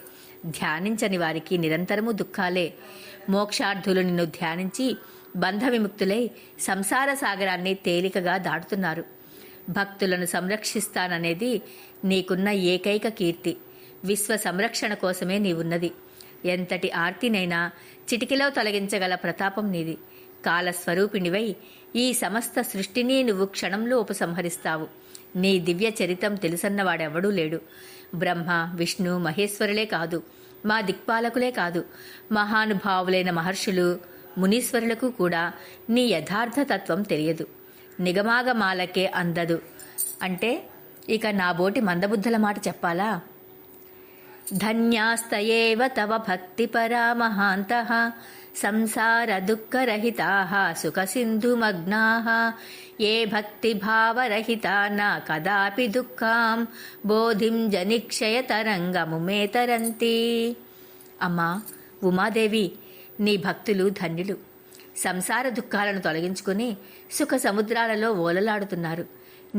ధ్యానించని వారికి నిరంతరము దుఃఖాలే. మోక్షార్థులు నిన్ను ధ్యానించి బంధ విముక్తులై సంసార సాగరాన్ని తేలికగా దాటుతున్నారు. భక్తులను సంరక్షిస్తాననేది నీకున్న ఏకైక కీర్తి. విశ్వ సంరక్షణ కోసమే నీవున్నది. ఎంతటి ఆర్తినైనా చిటికిలో తొలగించగల ప్రతాపం నీది. కాలస్వరూపిణివై ఈ సమస్త సృష్టిని నువ్వు క్షణంలో ఉపసంహరిస్తావు. నీ దివ్య చరితం తెలుసన్నవాడెవడూ లేడు. బ్రహ్మ, విష్ణు, మహేశ్వరులే కాదు, మా దిక్పాలకులే కాదు, మహానుభావులైన మహర్షులు, మునీశ్వరులకు కూడా నీ యథార్థ తత్వం తెలియదు. నిగమాగమాలకే అందదు అంటే ఇక నాబోటి మందబుద్ధుల మాట చెప్పాలా? ధన్యాస్తయేవ తవ భక్తిపరా మహాంతః సంసార దుఃఖరహితాః సుఖసింధుమగ్నాః ఏ భక్తిభావరహితా న కదాపి దుఃఖాం బోధిం జనిక్షయతరంగముమేతరంతి. అమ్మా ఉమాదేవి, నీ భక్తులు ధన్యులు. సంసార దుఃఖాలను తొలగించుకుని సుఖ సముద్రాలలో ఓలలాడుతున్నారు.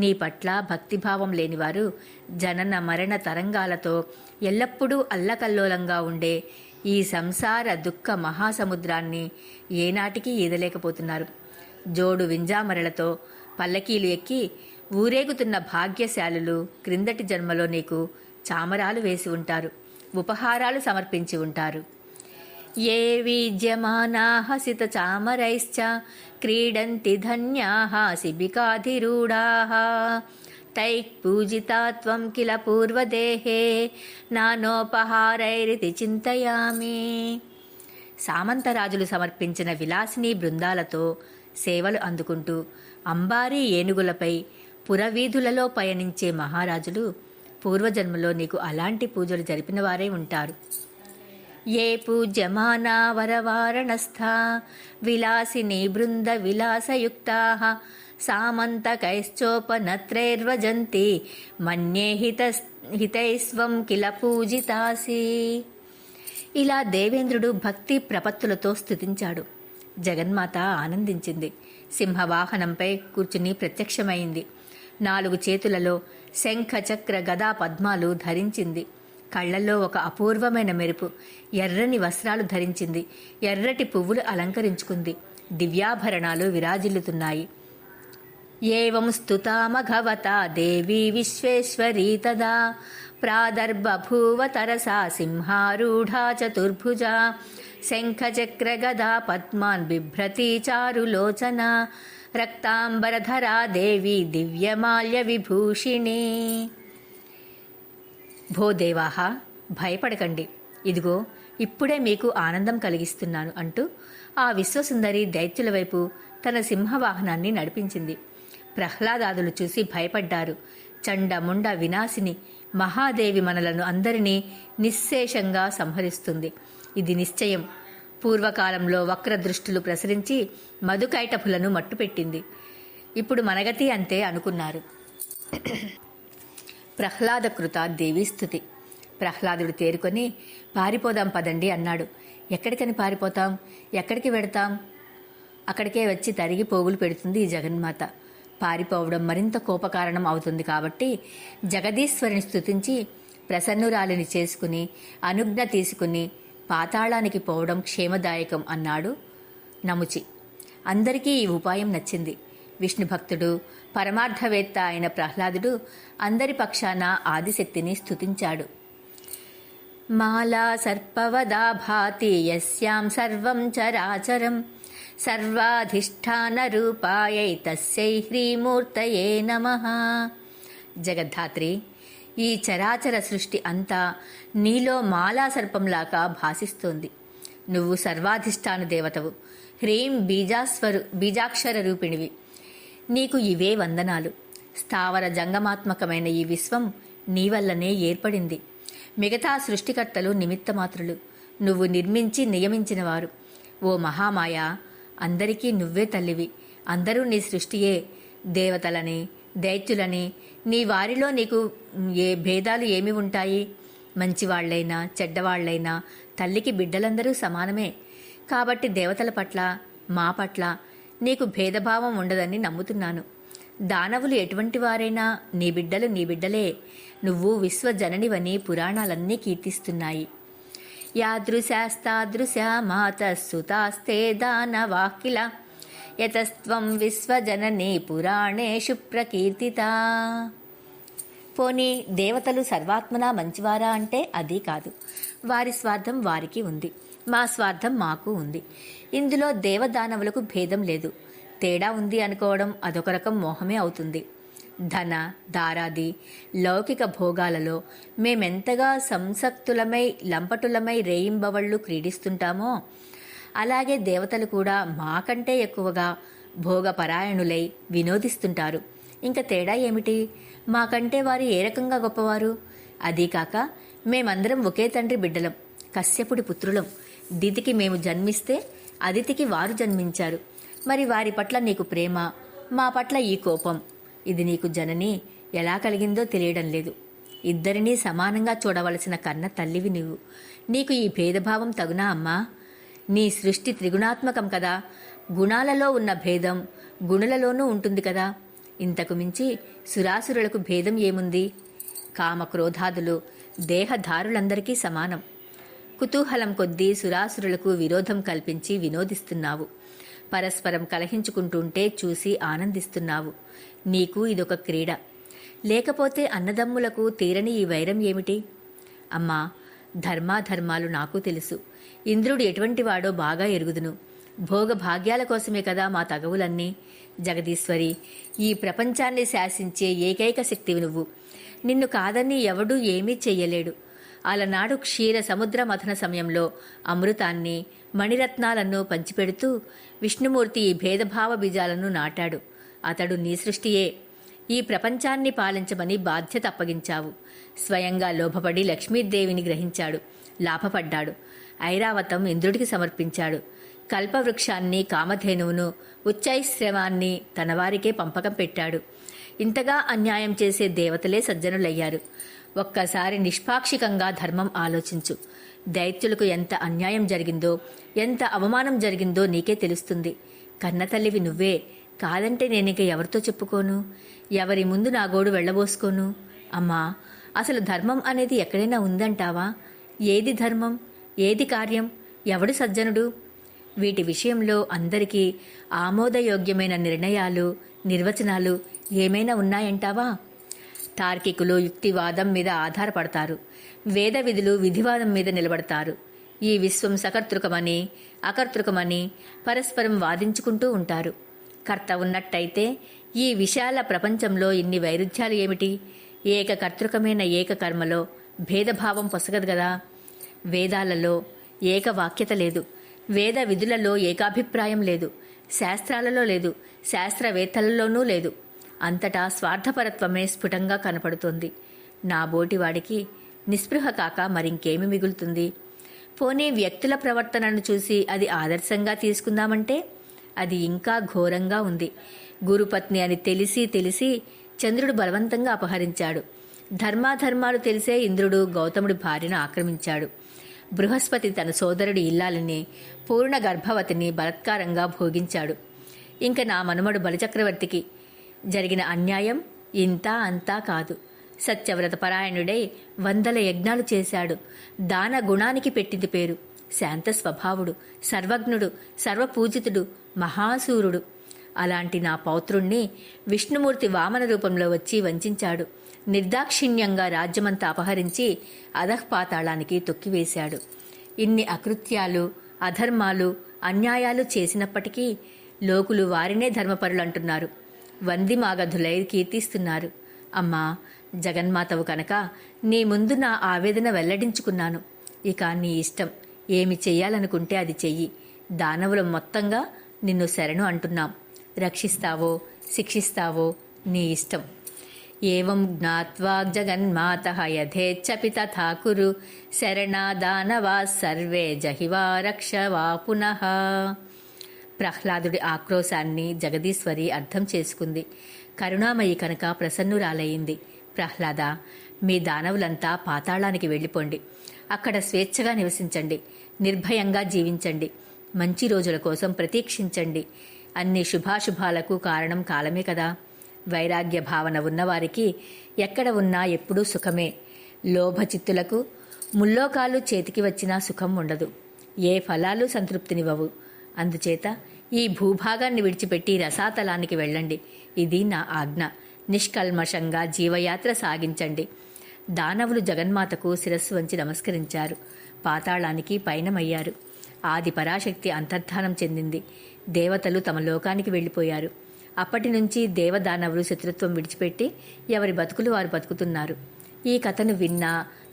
నీ పట్ల భక్తిభావం లేనివారు జనన మరణ తరంగాలతో ఎల్లప్పుడూ అల్లకల్లోలంగా ఉండే ఈ సంసార దుఃఖ మహాసముద్రాన్ని ఏనాటికి ఈదలేకపోతున్నారు. జోడు వింజామరలతో పల్లకీలు ఎక్కి ఊరేగుతున్న భాగ్యశాలులు క్రిందటి జన్మలో నీకు చామరాలు వేసి ఉంటారు, ఉపహారాలు సమర్పించి ఉంటారు. ఏ వీజ్యమానాః సితచామరైశ్చ క్రీడంతి ధన్యాః శిబికాధిరూఢాః తైః పూజితా త్వం కిల పూర్వదేహే నానోపహారైరితి చింతయామి. సామంతరాజులు సమర్పించిన విలాసిని బృందాలతో సేవలు అందుకుంటూ అంబారీ ఏనుగులపై పురవీధులలో పయనించే మహారాజులు పూర్వజన్మలో నీకు అలాంటి పూజలు జరిపిన వారే ఉంటారు. ఏ పూజ్యమానా వరవారణస్థా విలాసిని బృంద విలాసయుక్తాః సామంతకైశ్చోపనత్రైర్వజంతి మన్యే హితైస్వం కిల పూజితాసి. ఇలా దేవేంద్రుడు భక్తి ప్రపత్తులతో స్తుతించాడు. జగన్మాత ఆనందించింది. సింహవాహనంపై కూర్చుని ప్రత్యక్షమైంది. 4 చేతులలో శంఖ, చక్ర, గదా, పద్మాలు ధరించింది. కళ్లలో ఒక అపూర్వమైన మెరుపు. ఎర్రని వస్త్రాలు ధరించింది. ఎర్రటి పువ్వులు అలంకరించుకుంది. దివ్యాభరణాలు విరాజిల్లుతున్నాయి. ఏవం స్తుతా మఘవతా దేవీ విశ్వేశ్వరీ తదా ప్రాదర్బభూవ తరసా సింహారూఢా చతుర్భుజా శంఖచక్రగదా పద్మాన్ బిభ్రతి చారులోచన రక్తాంబరధరా దేవి దివ్యమాల్య విభూషిణి. భోదేవాహ, భయపడకండి, ఇదిగో ఇప్పుడే మీకు ఆనందం కలిగిస్తున్నాను అంటూ ఆ విశ్వసుందరి దైత్యుల వైపు తన సింహవాహనాన్ని నడిపించింది. ప్రహ్లాదాదులు చూసి భయపడ్డారు. చండముండ వినాశిని మహాదేవి మనలను అందరినీ నిశ్శేషంగా సంహరిస్తుంది, ఇది నిశ్చయం. పూర్వకాలంలో వక్ర దృష్టులు ప్రసరించి మధుకైటపులను మట్టుపెట్టింది. ఇప్పుడు మనగతి అంతే అనుకున్నారు. ప్రహ్లాదకృత దేవీస్తుతి. ప్రహ్లాదుడు తేరుకొని పారిపోదాం పదండి అన్నాడు. ఎక్కడికని పారిపోతాం, ఎక్కడికి వెడతాం? అక్కడికే వచ్చి తరిగి పోగులు పెడుతుంది ఈ జగన్మాత. పారిపోవడం మరింత కోపకారణం అవుతుంది కాబట్టి జగదీశ్వరిని స్తుతించి ప్రసన్నురాలిని చేసుకుని అనుజ్ఞ తీసుకుని పాతాళానికి పోవడం క్షేమదాయకం అన్నాడు నముచి. అందరికీ ఈ ఉపాయం నచ్చింది. విష్ణు భక్తుడు పరమార్థవేత్త అయిన ప్రహ్లాదుడు అందరి పక్షాన ఆదిశక్తిని స్తుతించాడు. మాలా సర్పవదా భాతి యస్యాం సర్వం చరాచరం సర్వాధిష్టాన రూపాయై తస్యై హ్రీమూర్తయే నమః. జగద్ధాత్రి, ఈ చరాచర సృష్టి అంతా నీలో మాలా సర్పంలాగా భాసిస్తోంది. నువ్వు సర్వాధిష్టాన దేవతవు, హ్రీం బీజాక్షర రూపిణివి. నీకు ఇవే వందనాలు. స్థావర జంగమాత్మకమైన ఈ విశ్వం నీ వల్లనే ఏర్పడింది. మిగతా సృష్టికర్తలు నిమిత్తమాత్రులు, నువ్వు నిర్మించి నియమించినవారు. ఓ మహామాయ, అందరికీ నువ్వే తల్లివి, అందరూ నీ సృష్టియే. దేవతలని దైత్యులని నీ వారిలో నీకు ఏ భేదాలు ఏమి ఉంటాయి? మంచివాళ్లైనా చెడ్డవాళ్లైనా తల్లికి బిడ్డలందరూ సమానమే. కాబట్టి దేవతల పట్ల మా పట్ల నీకు భేదభావం ఉండదని నమ్ముతున్నాను. దానవులు ఎటువంటి వారైనా నీ బిడ్డలు నీ బిడ్డలే. నువ్వు విశ్వజననివని పురాణాలన్నీ కీర్తిస్తున్నాయి. యాదృశాస్తాదృశా మాతఃసుతాస్తే దానవాః యతస్త్వం విశ్వజననీ పురాణేషు ప్రకీర్తితా. పోనీ దేవతలు సర్వాత్మనా మంచివారా అంటే అది కాదు. వారి స్వార్థం వారికి ఉంది, మా స్వార్థం మాకు ఉంది. ఇందులో దేవదానవులకు భేదం లేదు. తేడా ఉంది అనుకోవడం అదొక రకం మోహమే అవుతుంది. ధన దారాది లౌకిక భోగాలలో మేమెంతగా సంసక్తులమై లంపటులమై రేయింబవళ్ళు క్రీడిస్తుంటామో అలాగే దేవతలు కూడా మాకంటే ఎక్కువగా భోగపరాయణులై వినోదిస్తుంటారు. ఇంకా తేడా ఏమిటి? మాకంటే వారు ఏ రకంగా గొప్పవారు? అదీకాక మేమందరం ఒకే తండ్రి బిడ్డలం, కశ్యపుడి పుత్రులం. దితికి మేము జన్మిస్తే అదితికి వారు జన్మించారు. మరి వారి పట్ల నీకు ప్రేమ, మా పట్ల ఈ కోపం, ఇది నీకు జనని ఎలా కలిగిందో తెలియడం లేదు. ఇద్దరినీ సమానంగా చూడవలసిన కన్న తల్లివి నువ్వు. నీకు ఈ భేదభావం తగునా అమ్మా? నీ సృష్టి త్రిగుణాత్మకం కదా. గుణాలలో ఉన్న భేదం గుణులలోనూ ఉంటుంది కదా. ఇంతకు మించి సురాసురులకు భేదం ఏముంది? కామక్రోధాదులు దేహధారులందరికీ సమానం. కుతూహలం కొద్దీ సురాసురులకు విరోధం కల్పించి వినోదిస్తున్నావు. పరస్పరం కలహించుకుంటుంటే చూసి ఆనందిస్తున్నావు. నీకు ఇదొక క్రీడ. లేకపోతే అన్నదమ్ములకు తీరని ఈ వైరం ఏమిటి? అమ్మా, ధర్మాధర్మాలు నాకు తెలుసు. ఇంద్రుడు ఎటువంటి వాడో బాగా ఎరుగుదును. భోగభాగ్యాల కోసమే కదా మా తగవులన్నీ. జగదీశ్వరి, ఈ ప్రపంచాన్ని శాసించే ఏకైక శక్తివి నువ్వు. నిన్ను కాదని ఎవడూ ఏమీ చెయ్యలేడు. అలనాడు క్షీర సముద్ర మథన సమయంలో అమృతాన్ని మణిరత్నాలను పంచిపెడుతూ విష్ణుమూర్తి ఈ భేదభావ బీజాలను నాటాడు. అతడు నీ సృష్టియే. ఈ ప్రపంచాన్ని పాలించమని బాధ్యత అప్పగించావు. స్వయంగా లోభపడి లక్ష్మీదేవిని గ్రహించాడు, లాభపడ్డాడు. ఐరావతం ఇంద్రుడికి సమర్పించాడు. కల్పవృక్షాన్ని, కామధేనువును, ఉచ్చైశ్రవాన్ని తనవారికే పంపకం పెట్టాడు. ఇంతగా అన్యాయం చేసే దేవతలే సజ్జనులయ్యారు. ఒక్కసారి నిష్పాక్షికంగా ధర్మం ఆలోచించు. దైత్యులకు ఎంత అన్యాయం జరిగిందో, ఎంత అవమానం జరిగిందో నీకే తెలుస్తుంది. కన్నతల్లివి నువ్వే. కాదంటే నేనిక ఎవరితో చెప్పుకోను? ఎవరి ముందు నా గోడు వెళ్లబోసుకోను? అమ్మా, అసలు ధర్మం అనేది ఎక్కడైనా ఉందంటావా? ఏది ధర్మం? ఏది కార్యం? ఎవడు సజ్జనుడు? వీటి విషయంలో అందరికీ ఆమోదయోగ్యమైన నిర్ణయాలు, నిర్వచనాలు ఏమైనా ఉన్నాయంటావా? తార్కికులు యుక్తివాదం మీద ఆధారపడతారు. వేద విధులు విధివాదం మీద నిలబడతారు. ఈ విశ్వం సకర్తృకమని, అకర్తృకమని పరస్పరం వాదించుకుంటూ ఉంటారు. కర్త ఉన్నట్టయితే ఈ విశాల ప్రపంచంలో ఇన్ని వైరుధ్యాలు ఏమిటి? ఏకకర్తృకమైన ఏకకర్మలో భేదభావం పొసగదు గదా. వేదాలలో ఏకవాక్యత లేదు. వేద విధులలో ఏకాభిప్రాయం లేదు. శాస్త్రాలలో లేదు. శాస్త్రవేత్తలలోనూ లేదు. అంతటా స్వార్థపరత్వమే స్ఫుటంగా కనపడుతోంది. నా బోటివాడికి నిస్పృహ కాక మరింకేమి మిగులుతుంది? పోనీ వ్యక్తుల ప్రవర్తనను చూసి అది ఆదర్శంగా తీసుకుందామంటే అది ఇంకా ఘోరంగా ఉంది. గురుపత్ని అని తెలిసి చంద్రుడు బలవంతంగా అపహరించాడు. ధర్మాధర్మాలు తెలిసే ఇంద్రుడు గౌతముడి భార్యను ఆక్రమించాడు. బృహస్పతి తన సోదరుడి ఇల్లాలని పూర్ణ గర్భవతిని బలత్కారంగా భోగించాడు. ఇంక నా మనుమడు బలిచక్రవర్తికి జరిగిన అన్యాయం ఇంతా అంతా కాదు. సత్యవ్రత పరాయణుడై 100 యజ్ఞాలు చేశాడు. దాన గుణానికి పెట్టింది పేరు. శాంత స్వభావుడు, సర్వజ్ఞుడు, సర్వపూజితుడు, మహాసూరుడు. అలాంటి నా పౌత్రుణ్ణి విష్ణుమూర్తి వామన రూపంలో వచ్చి వంచాడు. నిర్దాక్షిణ్యంగా రాజ్యమంతా అపహరించి అధఃపాతాళానికి తొక్కివేశాడు. ఇన్ని అకృత్యాలు, అధర్మాలు, అన్యాయాలు చేసినప్పటికీ లోకులు వారినే ధర్మపరులంటున్నారు. వందిమాగధులై కీర్తిస్తున్నారు. అమ్మా, జగన్మాతవు కనుక నీ ముందు నా ఆవేదన వెల్లడించుకున్నాను. ఇక నీ ఇష్టం. ఏమి చెయ్యాలనుకుంటే అది చెయ్యి. దానవులం మొత్తంగా నిన్ను శరణు అంటున్నాం. రక్షిస్తావో శిక్షిస్తావో నీ ఇష్టం. ఏవం జ్ఞాత్వా జగన్మాతః యథేచ్ఛపి తథా కురు శరణాదానవా సర్వే జహివా రక్షవా పునః. ప్రహ్లాదుడి ఆక్రోశాన్ని జగదీశ్వరి అర్థం చేసుకుంది. కరుణామయి కనుక ప్రసన్నురాలయ్యింది. ప్రహ్లాద, మీ దానవులంతా పాతాళానికి వెళ్ళిపోండి. అక్కడ స్వేచ్ఛగా నివసించండి. నిర్భయంగా జీవించండి. మంచి రోజుల కోసం ప్రతీక్షించండి. అన్ని శుభాశుభాలకు కారణం కాలమే కదా. వైరాగ్య భావన ఉన్నవారికి ఎక్కడ ఉన్నా ఎప్పుడూ సుఖమే. లోభచిత్తులకు ముల్లోకాలు చేతికి వచ్చినా సుఖం ఉండదు. ఏ ఫలాలు సంతృప్తినివ్వవు. అందుచేత ఈ భూభాగాన్ని విడిచిపెట్టి రసాతలానికి వెళ్ళండి. ఇది నా ఆజ్ఞ. నిష్కల్మషంగా జీవయాత్ర సాగించండి. దానవులు జగన్మాతకు శిరస్సు వంచి నమస్కరించారు. పాతాళానికి పయనమయ్యారు. ఆది పరాశక్తి అంతర్ధానం చెందింది. దేవతలు తమ లోకానికి వెళ్ళిపోయారు. అప్పటి నుంచి దేవదానవులు శత్రుత్వం విడిచిపెట్టి ఎవరి బతుకులు వారు బతుకుతున్నారు. ఈ కథను విన్నా,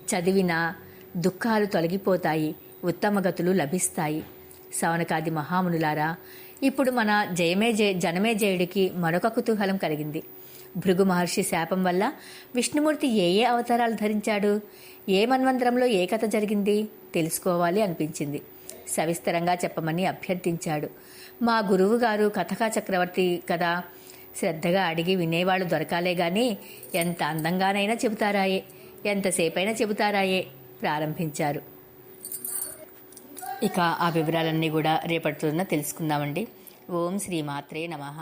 చదివినా దుఃఖాలు తొలగిపోతాయి, ఉత్తమగతులు లభిస్తాయి. శౌనకాది మహామునులారా, ఇప్పుడు మన జనమేజయుడికి మరొక కుతూహలం కలిగింది. భృగు మహర్షి శాపం వల్ల విష్ణుమూర్తి ఏ అవతారాలు ధరించాడు? ఏ మన్వంతరంలో ఏ కథ జరిగింది తెలుసుకోవాలి అనిపించింది. సవిస్తరంగా చెప్పమని అభ్యర్థించాడు. మా గురువుగారు కథకా చక్రవర్తి కదా, శ్రద్ధగా అడిగి వినేవాళ్లు దొరకాలే గాని ఎంత అందంగానైనా చెబుతారాయే, ఎంతసేపైనా చెబుతారాయే ప్రారంభించారు. ఇక ఆ వివరాలన్నీ కూడా రేపటి రోజున తెలుసుకుందామండి. ఓం శ్రీ మాత్రే నమః.